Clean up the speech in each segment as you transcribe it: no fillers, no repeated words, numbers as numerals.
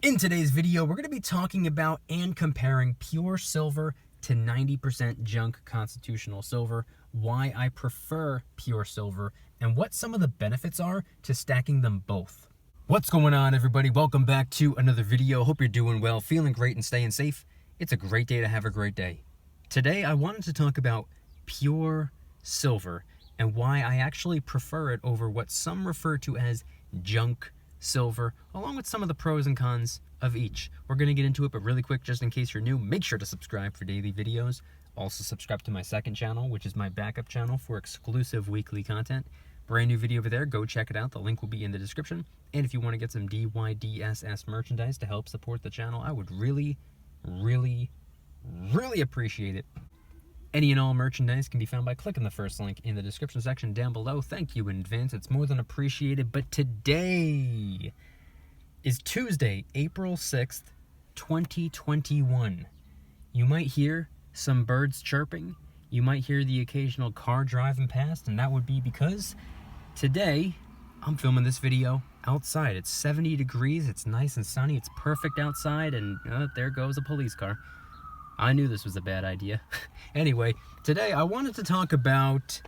In today's video, we're going to be talking about and comparing pure silver to 90% junk constitutional silver, why I prefer pure silver, and what some of the benefits are to stacking them both. What's going on, everybody? Welcome back to another video. Hope you're doing well, feeling great, and staying safe. It's a great day to have a great day. Today, I wanted to talk about pure silver and why I actually prefer it over what some refer to as junk silver, along with some of the pros and cons of each. We're going to get into it, but really quick, just in case you're new, make sure to subscribe for daily videos. Also subscribe to my second channel, which is my backup channel for exclusive weekly content. Brand new video over there, go check it out. The link will be in the description. And if you want to get some DYDSS merchandise to help support the channel, I would really appreciate it. Any and all merchandise can be found by clicking the first link in the description section down below. Thank you in advance. It's more than appreciated. But today is Tuesday, April 6th, 2021. You might hear some birds chirping. You might hear the occasional car driving past, and that would be because today I'm filming this video outside. It's 70 degrees. It's nice and sunny. It's perfect outside, and there goes a police car. I knew this was a bad idea. Anyway, today I wanted to talk about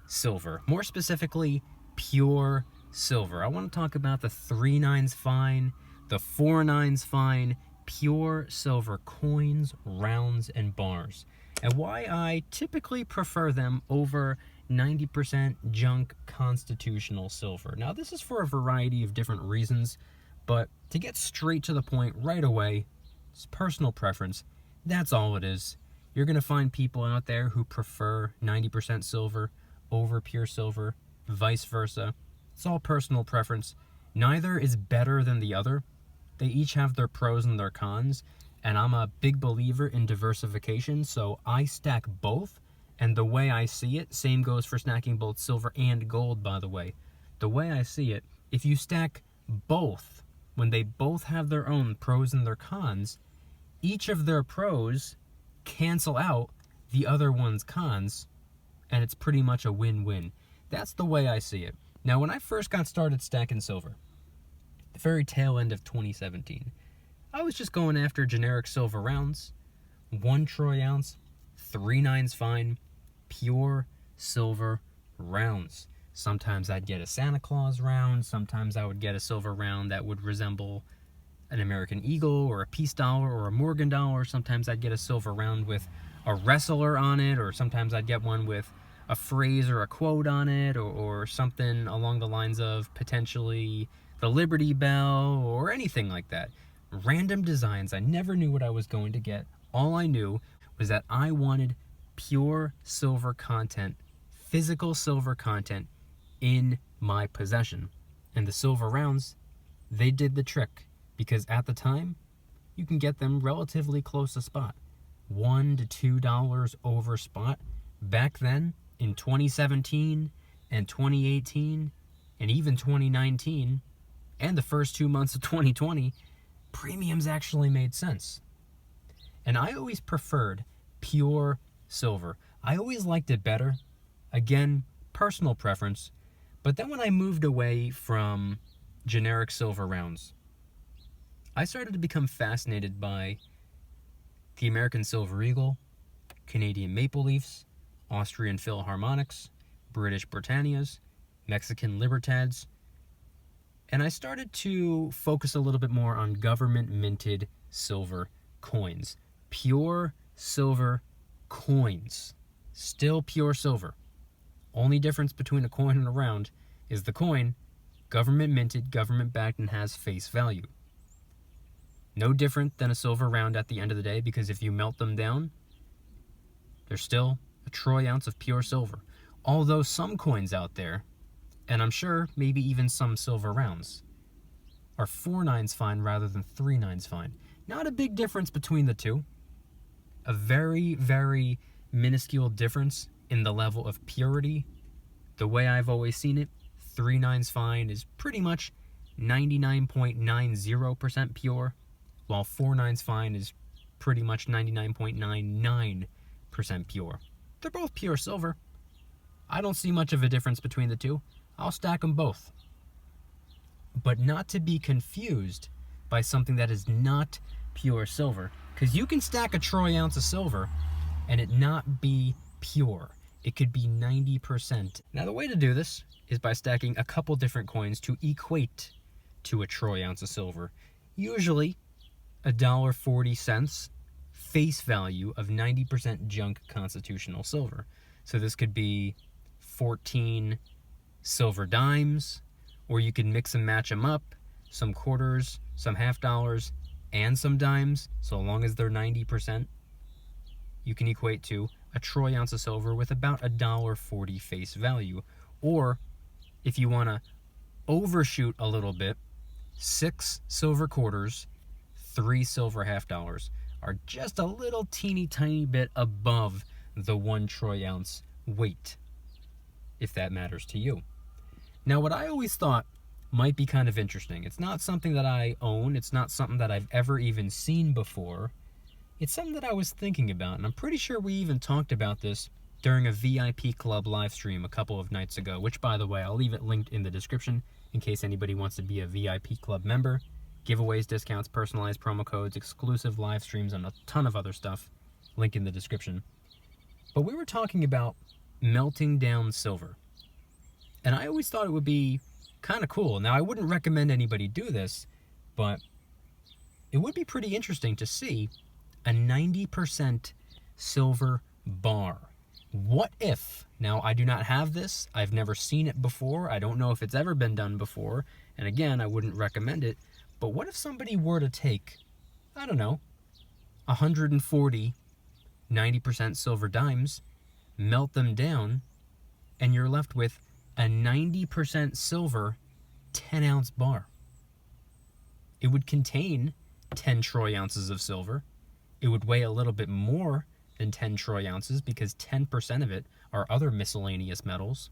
silver, more specifically pure silver. I want to talk about the 3/9 fine, the 4/9 fine, pure silver coins, rounds, and bars, and why I typically prefer them over 90% junk constitutional silver. Now, this is for a variety of different reasons, but to get straight to the point right away, it's personal preference. That's all it is. You're going to find people out there who prefer 90% silver over pure silver, vice versa. It's all personal preference. Neither is better than the other. They each have their pros and their cons, and I'm a big believer in diversification, so I stack both, and the way I see it, same goes for stacking both silver and gold, by the way. The way I see it, if you stack both, when they both have their own pros and their cons, each of their pros cancel out the other one's cons, and it's pretty much a win-win. That's the way I see it. Now, when I first got started stacking silver, the very tail end of 2017, I was just going after generic silver rounds, 1 troy ounce, 3/9 fine, pure silver rounds. Sometimes I'd get a Santa Claus round, sometimes I would get a silver round that would resemble an American Eagle or a Peace Dollar or a Morgan Dollar. Sometimes I'd get a silver round with a wrestler on it, or sometimes I'd get one with a phrase or a quote on it, or something along the lines of potentially the Liberty Bell or anything like that. Random designs. I never knew what I was going to get. All I knew was that I wanted pure silver content, physical silver content in my possession. And the silver rounds, they did the trick. Because at the time, you can get them relatively close to spot. $1 to $2 over spot. Back then, in 2017 and 2018, and even 2019, and the first 2 months of 2020, premiums actually made sense. And I always preferred pure silver. I always liked it better. Again, personal preference. But then when I moved away from generic silver rounds, I started to become fascinated by the American Silver Eagle, Canadian Maple Leafs, Austrian Philharmonics, British Britannias, Mexican Libertads, and I started to focus a little bit more on government-minted silver coins. Pure silver coins. Still pure silver. Only difference between a coin and a round is the coin, government-minted, government-backed, and has face value. No different than a silver round at the end of the day, because if you melt them down, they're still a troy ounce of pure silver. Although some coins out there, and I'm sure maybe even some silver rounds, are 4/9 fine rather than 3/9 fine. Not a big difference between the two. A very minuscule difference in the level of purity. The way I've always seen it, 3/9 fine is pretty much 99.90% pure, while 4/9 fine is pretty much 99.99% pure. They're both pure silver. I don't see much of a difference between the two. I'll stack them both. But not to be confused by something that is not pure silver. Because you can stack a troy ounce of silver and it not be pure. It could be 90%. Now the way to do this is by stacking a couple different coins to equate to a troy ounce of silver. Usually $1.40 face value of 90% junk constitutional silver. So this could be 14 silver dimes, or you can mix and match them up, some quarters, some half dollars, and some dimes. So long as they're 90%, you can equate to a troy ounce of silver with about $1.40 face value. Or if you want to overshoot a little bit, 6 silver quarters, 3 silver half dollars are just a little teeny tiny bit above the 1 troy ounce weight, if that matters to you. Now, what I always thought might be kind of interesting, it's not something that I own, it's not something that I've ever even seen before, it's something that I was thinking about, and I'm pretty sure we even talked about this during a VIP Club live stream a couple of nights ago, which, by the way, I'll leave it linked in the description in case anybody wants to be a VIP Club member. Giveaways, discounts, personalized promo codes, exclusive live streams, and a ton of other stuff. Link in the description. But we were talking about melting down silver. And I always thought it would be kind of cool. Now, I wouldn't recommend anybody do this, but it would be pretty interesting to see a 90% silver bar. What if, now I do not have this, I've never seen it before, I don't know if it's ever been done before, and again, I wouldn't recommend it, but what if somebody were to take, I don't know, 140 90% silver dimes, melt them down, and you're left with a 90% silver 10-ounce bar. It would contain 10 troy ounces of silver. It would weigh a little bit more than 10 troy ounces because 10% of it are other miscellaneous metals.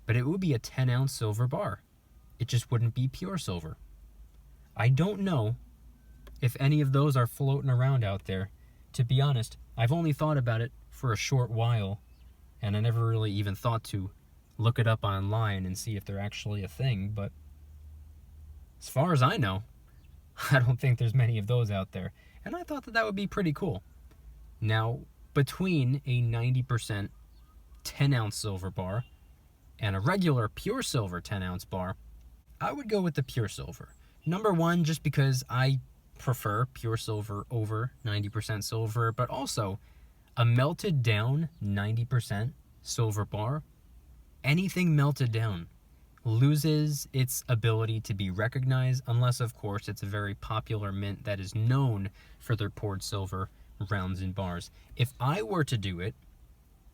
But it would be a 10-ounce silver bar. It just wouldn't be pure silver. I don't know if any of those are floating around out there. To be honest, I've only thought about it for a short while, and I never really even thought to look it up online and see if they're actually a thing, but as far as I know, I don't think there's many of those out there, and I thought that that would be pretty cool. Now, between a 90% 10-ounce silver bar and a regular pure silver 10-ounce bar, I would go with the pure silver. Number one, just because I prefer pure silver over 90% silver, but also a melted down 90% silver bar, anything melted down loses its ability to be recognized, unless of course it's a very popular mint that is known for their poured silver rounds and bars. If I were to do it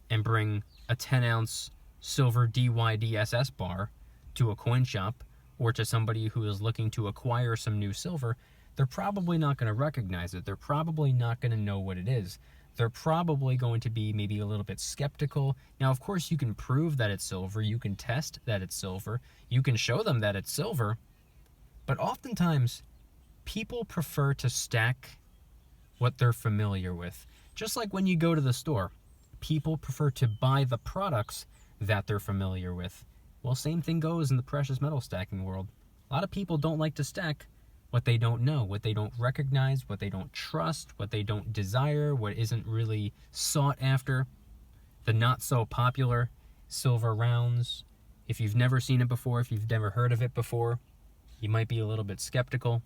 and bring a 10-ounce silver DYDSS bar to a coin shop or to somebody who is looking to acquire some new silver, they're probably not going to recognize it. They're probably not going to know what it is. They're probably going to be maybe a little bit skeptical. Now, of course, you can prove that it's silver. You can test that it's silver. You can show them that it's silver. But oftentimes, people prefer to stack what they're familiar with. Just like when you go to the store, people prefer to buy the products that they're familiar with. Well, same thing goes in the precious metal stacking world. A lot of people don't like to stack what they don't know, what they don't recognize, what they don't trust, what they don't desire, what isn't really sought after. The not so popular silver rounds. If you've never seen it before, if you've never heard of it before, you might be a little bit skeptical.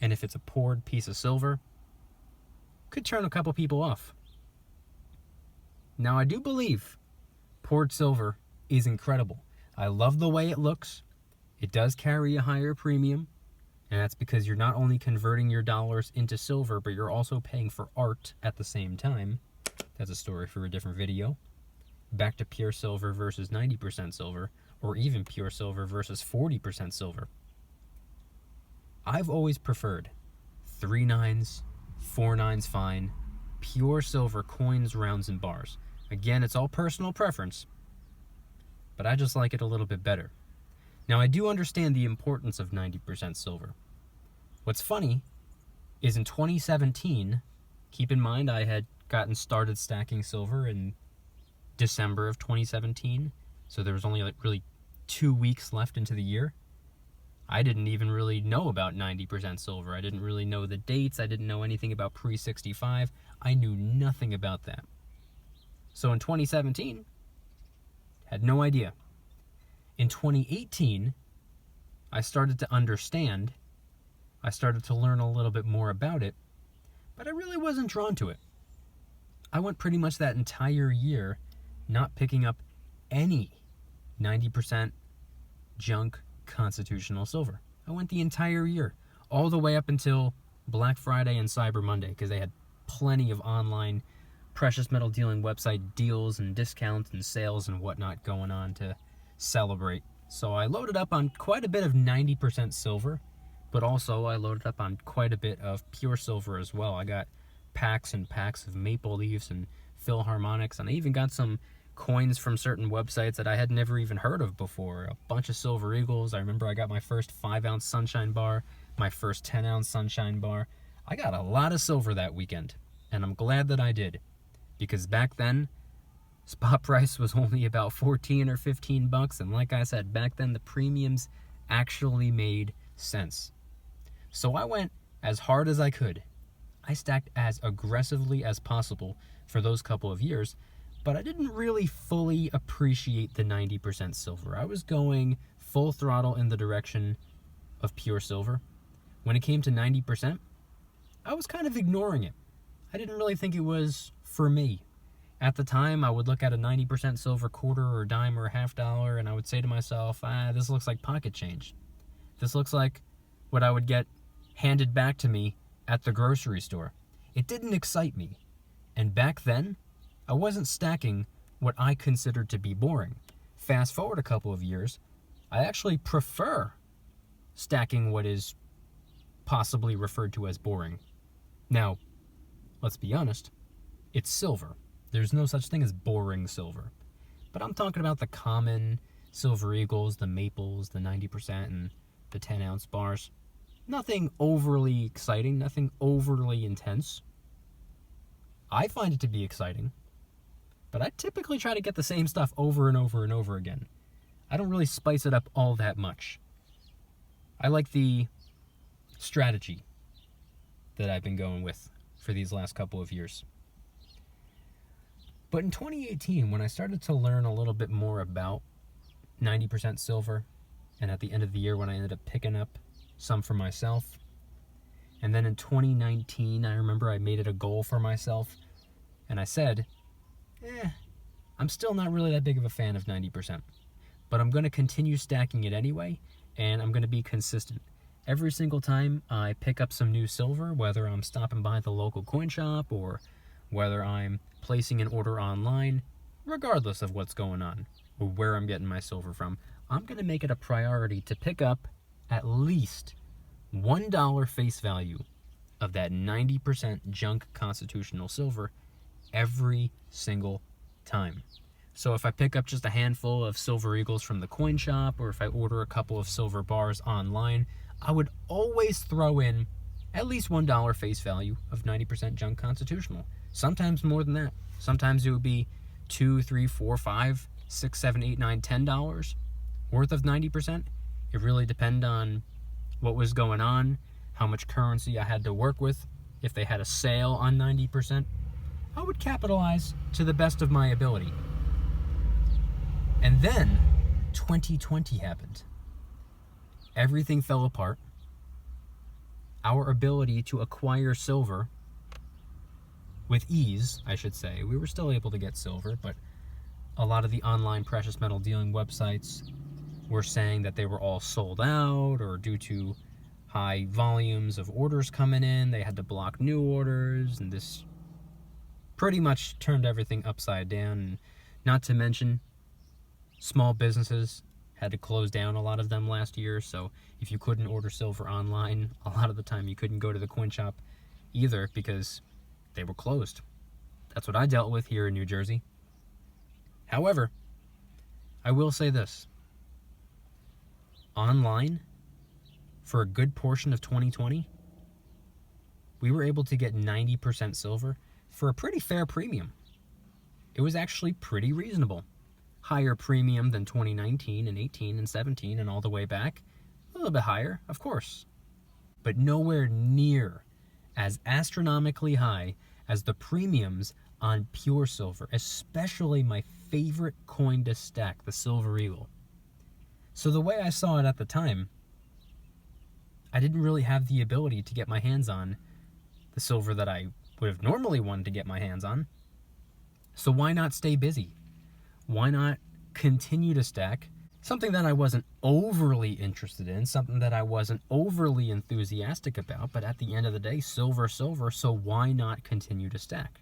And if it's a poured piece of silver, could turn a couple people off. Now, I do believe poured silver is incredible. I love the way it looks. It does carry a higher premium, and that's because you're not only converting your dollars into silver, but you're also paying for art at the same time. That's a story for a different video. Back to pure silver versus 90% silver, or even pure silver versus 40% silver. I've always preferred 3 nines, 4 nines fine, pure silver coins, rounds, and bars. Again, it's all personal preference, but I just like it a little bit better. Now, I do understand the importance of 90% silver. What's funny is in 2017, keep in mind I had gotten started stacking silver in December of 2017, so there was only like really 2 weeks left into the year. I didn't even really know about 90% silver. I didn't really know the dates. I didn't know anything about pre-65. I knew nothing about that. So in 2017, had no idea. In 2018, I started to understand. I started to learn a little bit more about it, but I really wasn't drawn to it. I went pretty much that entire year not picking up any 90% junk constitutional silver. I went the entire year, all the way up until Black Friday and Cyber Monday, because they had plenty of online precious metal dealing website deals and discounts and sales and whatnot going on to celebrate. So I loaded up on quite a bit of 90% silver, but also I loaded up on quite a bit of pure silver as well. I got packs and packs of maple leaves and Philharmonics, and I even got some coins from certain websites that I had never even heard of before. A bunch of silver eagles. I remember I got my first 5-ounce sunshine bar, my first 10-ounce sunshine bar. I got a lot of silver that weekend, and I'm glad that I did, because back then spot price was only about 14 or 15 bucks, and like I said, back then the premiums actually made sense. So I went as hard as I could. I stacked as aggressively as possible for those couple of years, but I didn't really fully appreciate the 90% silver. I was going full throttle in the direction of pure silver. When it came to 90%, I was kind of ignoring it. I didn't really think it was for me. At the time, I would look at a 90% silver quarter or dime or $half, and I would say to myself, this looks like pocket change. This looks like what I would get handed back to me at the grocery store. It didn't excite me. And back then, I wasn't stacking what I considered to be boring. Fast forward a couple of years, I actually prefer stacking what is possibly referred to as boring. Now, let's be honest, it's silver. There's no such thing as boring silver. But I'm talking about the common silver eagles, the maples, the 90%, and the 10-ounce bars. Nothing overly exciting, nothing overly intense. I find it to be exciting, but I typically try to get the same stuff over and over and over again. I don't really spice it up all that much. I like the strategy that I've been going with for these last couple of years. But in 2018, when I started to learn a little bit more about 90% silver, and at the end of the year when I ended up picking up some for myself, and then in 2019, I remember I made it a goal for myself, and I said, I'm still not really that big of a fan of 90%, but I'm going to continue stacking it anyway, and I'm going to be consistent. Every single time I pick up some new silver, whether I'm stopping by the local coin shop or whether I'm placing an order online, regardless of what's going on or where I'm getting my silver from, I'm going to make it a priority to pick up at least $1 face value of that 90% junk constitutional silver every single time. So if I pick up just a handful of silver eagles from the coin shop, or if I order a couple of silver bars online, I would always throw in at least $1 face value of 90% junk constitutional. Sometimes more than that. Sometimes it would be $2, $3, $4, $5, $6, $7, $8, $9, $10 worth of 90%. It really depended on what was going on, how much currency I had to work with. If they had a sale on 90%, I would capitalize to the best of my ability. And then 2020 happened. Everything fell apart. Our ability to acquire silver with ease, I should say. We were still able to get silver, but a lot of the online precious metal dealing websites were saying that they were all sold out, or due to high volumes of orders coming in, they had to block new orders, and this pretty much turned everything upside down. And not to mention, small businesses had to close down, a lot of them last year, so if you couldn't order silver online, a lot of the time you couldn't go to the coin shop either because they were closed. That's what I dealt with here in New Jersey. However, I will say this. Online, for a good portion of 2020, we were able to get 90% silver for a pretty fair premium. It was actually pretty reasonable. Higher premium than 2019 and 18 and 17 and all the way back. little bit higher, of course, but nowhere near as astronomically high as the premiums on pure silver, especially my favorite coin to stack, the Silver Eagle. So the way I saw it at the time, I didn't really have the ability to get my hands on the silver that I would have normally wanted to get my hands on. So why not stay busy? Why not continue to stack something that I wasn't overly interested in, something that I wasn't overly enthusiastic about, but at the end of the day, silver, so why not continue to stack?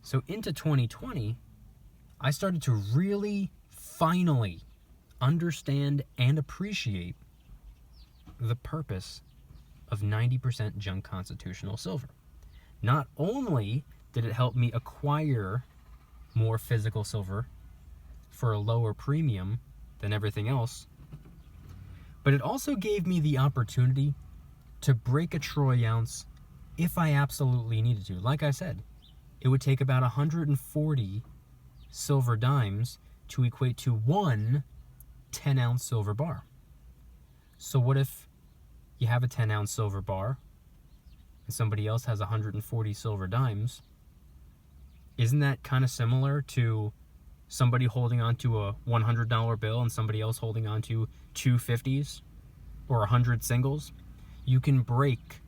So into 2020, I started to really finally understand and appreciate the purpose of 90% junk constitutional silver. Not only did it help me acquire more physical silver for a lower premium than everything else, but it also gave me the opportunity to break a troy ounce if I absolutely needed to. Like I said, it would take about 140 silver dimes to equate to one 10-ounce silver bar. So what if you have a 10-ounce silver bar and somebody else has 140 silver dimes? Isn't that kind of similar to somebody holding onto a $100 bill and somebody else holding onto two 50s or 100 singles? You can break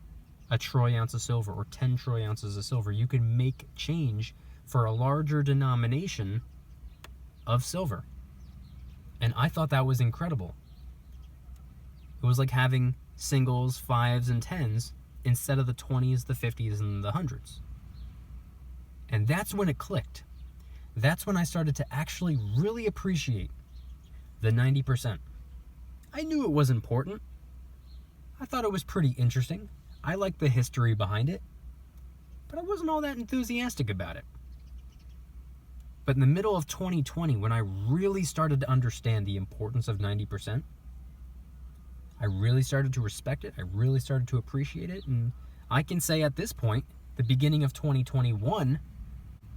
a troy ounce of silver or 10 troy ounces of silver. You can make change for a larger denomination of silver. And I thought that was incredible. It was like having singles, 5s, and 10s instead of the 20s, the 50s, and the 100s. And that's when it clicked. That's when I started to actually really appreciate the 90%. I knew it was important. I thought it was pretty interesting. I liked the history behind it, but I wasn't all that enthusiastic about it. But in the middle of 2020, when I really started to understand the importance of 90%, I really started to respect it. I really started to appreciate it. And I can say at this point, the beginning of 2021,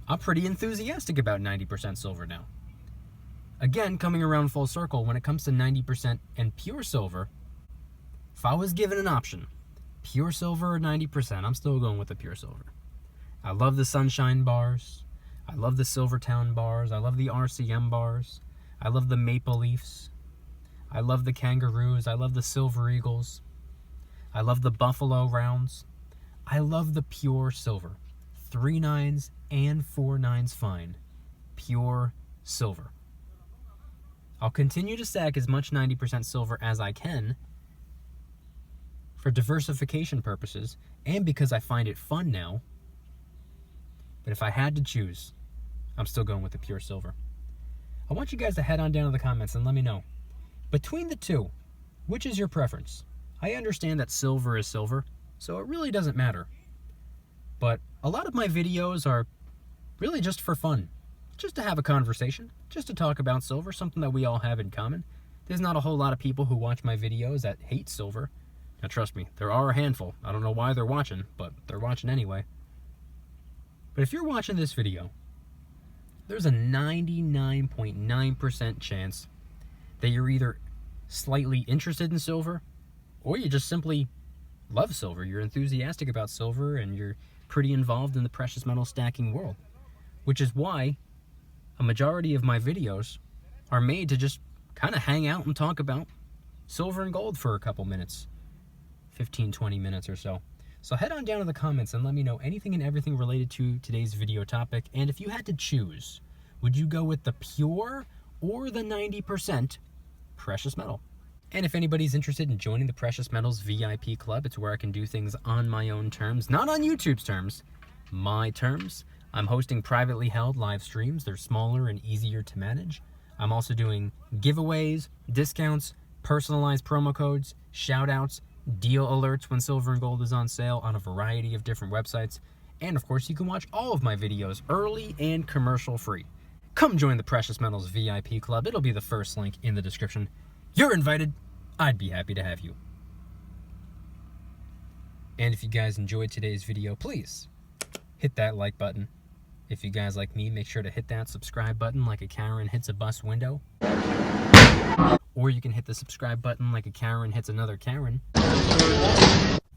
I'm pretty enthusiastic about 90% silver now. Again, coming around full circle, when it comes to 90% and pure silver, if I was given an option, pure silver or 90%, I'm still going with the pure silver. I love the Sunshine bars. I love the Silvertown bars. I love the RCM bars. I love the Maple Leafs. I love the Kangaroos. I love the Silver Eagles. I love the Buffalo rounds. I love the pure silver. 3 9s and 4 9s fine. Pure silver. I'll continue to stack as much 90% silver as I can for diversification purposes and because I find it fun now. But if I had to choose, I'm still going with the pure silver. I want you guys to head on down to the comments and let me know. Between the two, which is your preference? I understand that silver is silver, so it really doesn't matter. But a lot of my videos are really just for fun. Just to have a conversation, just to talk about silver, something that we all have in common. There's not a whole lot of people who watch my videos that hate silver. Now trust me, there are a handful. I don't know why they're watching, but they're watching anyway. But if you're watching this video, there's a 99.9% chance that you're either slightly interested in silver or you just simply love silver. You're enthusiastic about silver and you're pretty involved in the precious metal stacking world, which is why a majority of my videos are made to just kind of hang out and talk about silver and gold for a couple minutes, 15-20 minutes or so. So head on down to the comments and let me know anything and everything related to today's video topic. And if you had to choose, would you go with the pure or the 90% precious metal? And if anybody's interested in joining the Precious Metals VIP Club, it's where I can do things on my own terms, not on YouTube's terms, my terms. I'm hosting privately held live streams. They're smaller and easier to manage. I'm also doing giveaways, discounts, personalized promo codes, shout outs, deal alerts when silver and gold is on sale on a variety of different websites. And of course, you can watch all of my videos early and commercial free. Come join the Precious Metals VIP Club. It'll be the first link in the description. You're invited. I'd be happy to have you. And if you guys enjoyed today's video, please hit that like button. If you guys like me, make sure to hit that subscribe button like a Karen hits a bus window. Or you can hit the subscribe button like a Karen hits another Karen.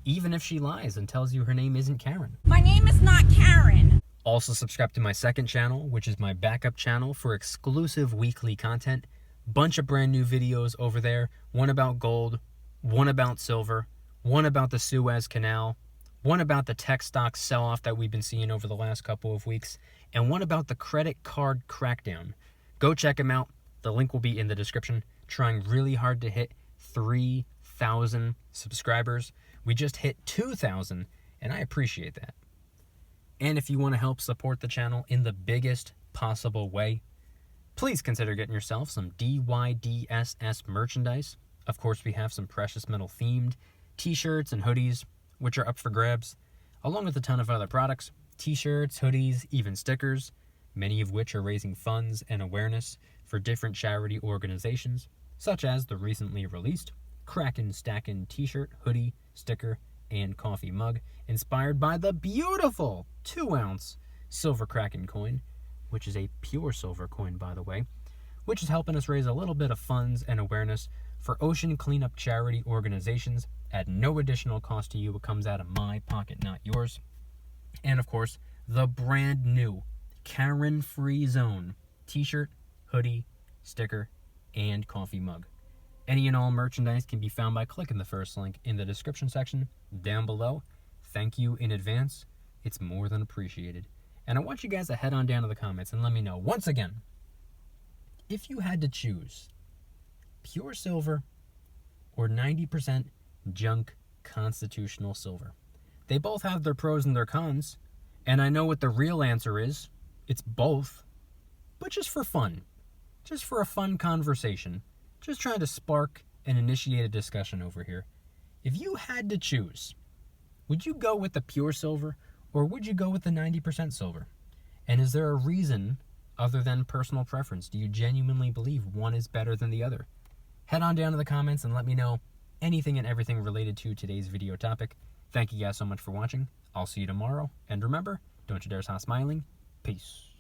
Even if she lies and tells you her name isn't Karen. My name is not Karen. Also subscribe to my second channel, which is my backup channel for exclusive weekly content. Bunch of brand new videos over there. One about gold, one about silver, one about the Suez Canal, one about the tech stock sell-off that we've been seeing over the last couple of weeks, and one about the credit card crackdown. Go check them out. The link will be in the description. Trying really hard to hit 3,000 subscribers. We just hit 2,000, and I appreciate that. And if you want to help support the channel in the biggest possible way, please consider getting yourself some DYDSS merchandise. Of course, we have some precious metal themed t-shirts and hoodies, which are up for grabs, along with a ton of other products, t-shirts, hoodies, even stickers, many of which are raising funds and awareness for different charity organizations, such as the recently released Kraken Stackin' t-shirt, hoodie, sticker, and coffee mug, inspired by the beautiful 2-ounce silver Kraken coin, which is a pure silver coin, by the way, which is helping us raise a little bit of funds and awareness for ocean cleanup charity organizations at no additional cost to you. It comes out of my pocket, not yours. And of course, the brand new Karen Free Zone t-shirt, hoodie, sticker, and coffee mug. Any and all merchandise can be found by clicking the first link in the description section down below. Thank you in advance. It's more than appreciated. And I want you guys to head on down to the comments and let me know, once again, if you had to choose pure silver or 90% junk constitutional silver. They both have their pros and their cons, and I know what the real answer is. It's both. But just for fun, just for a fun conversation, just trying to spark and initiate a discussion over here. If you had to choose, would you go with the pure silver or would you go with the 90% silver? And is there a reason other than personal preference? Do you genuinely believe one is better than the other? Head on down to the comments and let me know anything and everything related to today's video topic. Thank you guys so much for watching. I'll see you tomorrow. And remember, don't you dare stop smiling. Peace.